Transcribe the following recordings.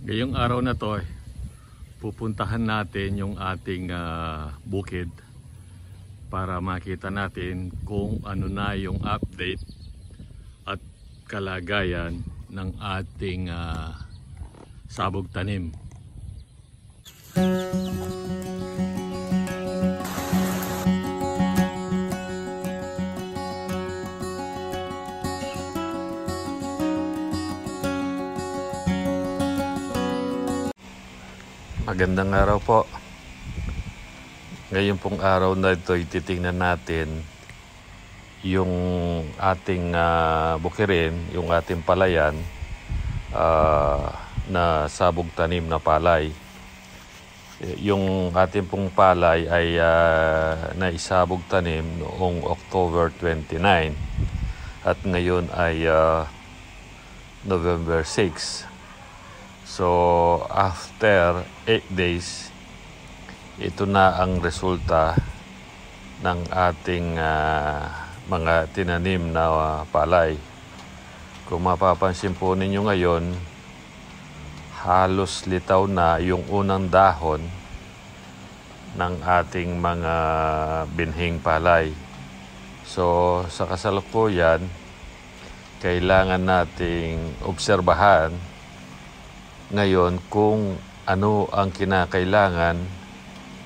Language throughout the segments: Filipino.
Ngayong araw na to, pupuntahan natin yung ating bukid para makita natin kung ano na yung update at kalagayan ng ating sabog tanim. Magandang araw po. Ngayon pong araw na ito, titingnan natin yung ating bukirin, yung ating palayan na sabog tanim na palay. Yung ating pong palay ay naisabog tanim noong October 29 at ngayon ay November 6. So after 8 days, ito na ang resulta ng ating mga tinanim na palay. Kung mapapansin po ninyo ngayon, halos litaw na yung unang dahon ng ating mga binhing palay. So sa kasalukuyan, kailangan nating obserbahan ngayon kung ano ang kinakailangan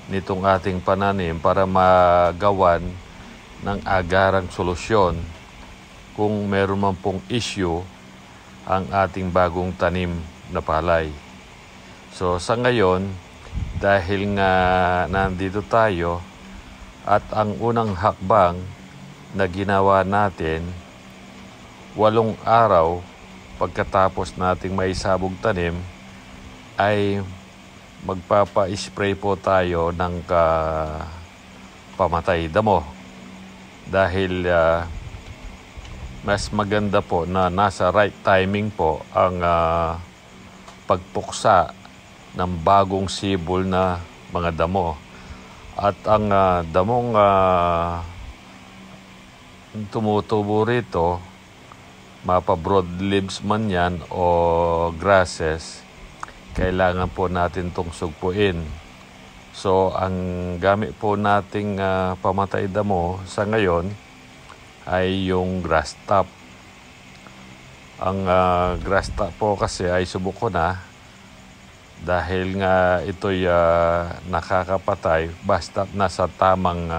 nitong ating pananim para magawan ng agarang solusyon kung meron man pong issue ang ating bagong tanim na palay. So sa ngayon, dahil nga nandito tayo at ang unang hakbang na ginawa natin 8 araw pagkatapos nating maisabog tanim ay magpapa-spray po tayo ng pamatay damo dahil mas maganda po na nasa right timing po ang pagpuksa ng bagong sibol na mga damo. At ang damong tumutubo rito, mapa broadleaves man yan o grasses, kailangan po natin itong sugpuin. So ang gamit po nating pamatay damo sa ngayon ay yung grass top. Ang grass top po kasi ay subok ko na dahil nga ito'y nakakapatay basta nasa tamang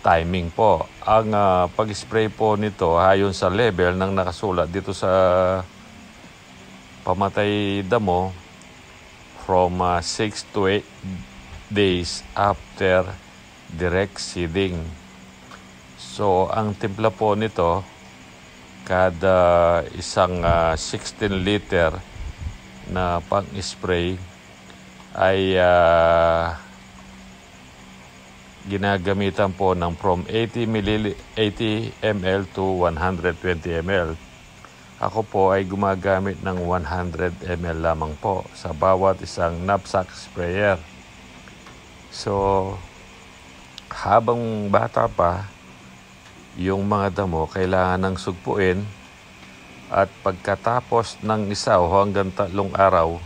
timing po. Ang pag-spray po nito ayon sa level ng nakasulat dito sa pamatay damo from 6 to 8 days after direct seeding. So ang timpla po nito kada isang 16 liter na pang-spray ay ginagamitan po ng from 80 ml to 120 ml. Ako po ay gumagamit ng 100 ml lamang po sa bawat isang knapsack sprayer. So habang bata pa, yung mga damo kailangan ng sugpuin at pagkatapos ng 1 hanggang 3 araw,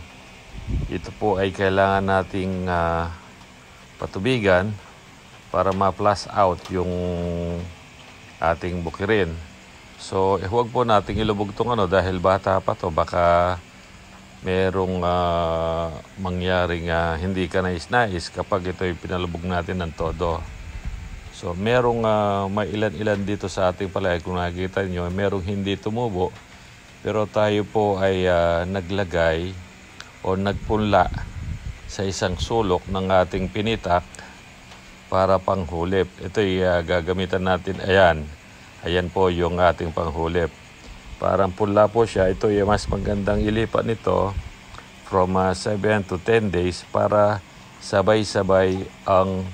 ito po ay kailangan nating patubigan para ma-flush out yung ating bukirin. So huwag po nating ilubog itong dahil bata pa to, baka merong mangyaring hindi ka nais-nais kapag ito'y pinalubog natin ng todo. So merong may ilan-ilan dito sa ating palay, kung nakikita nyo, merong hindi tumubo, pero tayo po ay naglagay o nagpunla sa isang sulok ng ating pinitak para panghulip. Ito'y gagamitan natin. Ayan po yung ating panghulip. Parang pula po siya. Ito ay mas magandang ilipat nito from 7 to 10 days para sabay-sabay ang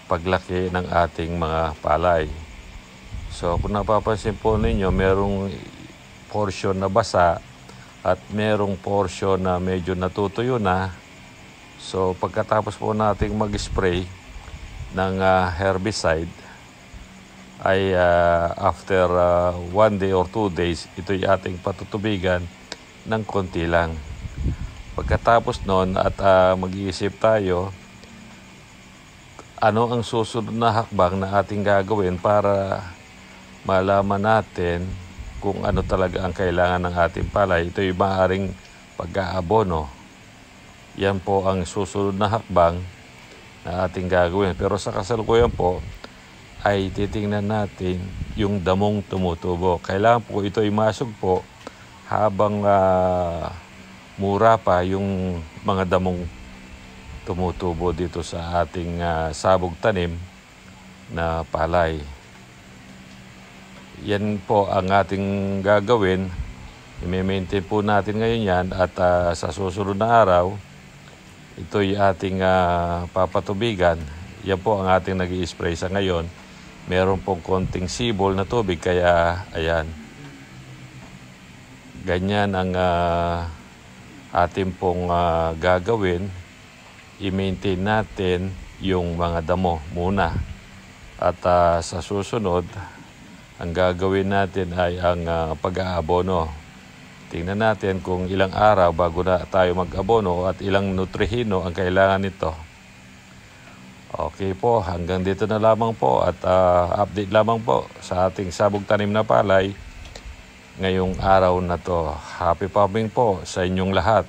paglaki ng ating mga palay. So kung napapansin po ninyo, merong portion na basa at merong portion na medyo natutuyo na. So pagkatapos po nating mag-spray ng herbicide, ay after 1 day or 2 days, ito'y ating patutubigan ng konti lang. Pagkatapos nun at mag-iisip tayo, ano ang susunod na hakbang na ating gagawin para malaman natin kung ano talaga ang kailangan ng ating palay. Ito yung maaaring pag-aabono. Yan po ang susunod na hakbang na ating gagawin. Pero sa kasalukuyan po ay titingnan natin yung damong tumutubo. Kailangan po ito imasog po habang mura pa yung mga damong tumutubo dito sa ating sabog tanim na palay. Yan po ang ating gagawin. I-maintain po natin ngayon yan at sa susunod na araw, ito'y ating papatubigan. Yan po ang ating nag-i-spray sa ngayon. Meron pong konting sibol na tubig kaya ayan. Ganyan ang ating pong gagawin. I-maintain natin yung mga damo muna. At sa susunod, ang gagawin natin ay ang pag-aabono. Tingnan natin kung ilang araw bago na tayo mag-abono at ilang nutrihino ang kailangan nito. Okay po, hanggang dito na lamang po at update lamang po sa ating sabog tanim na palay ngayong araw na to. Happy farming po sa inyong lahat.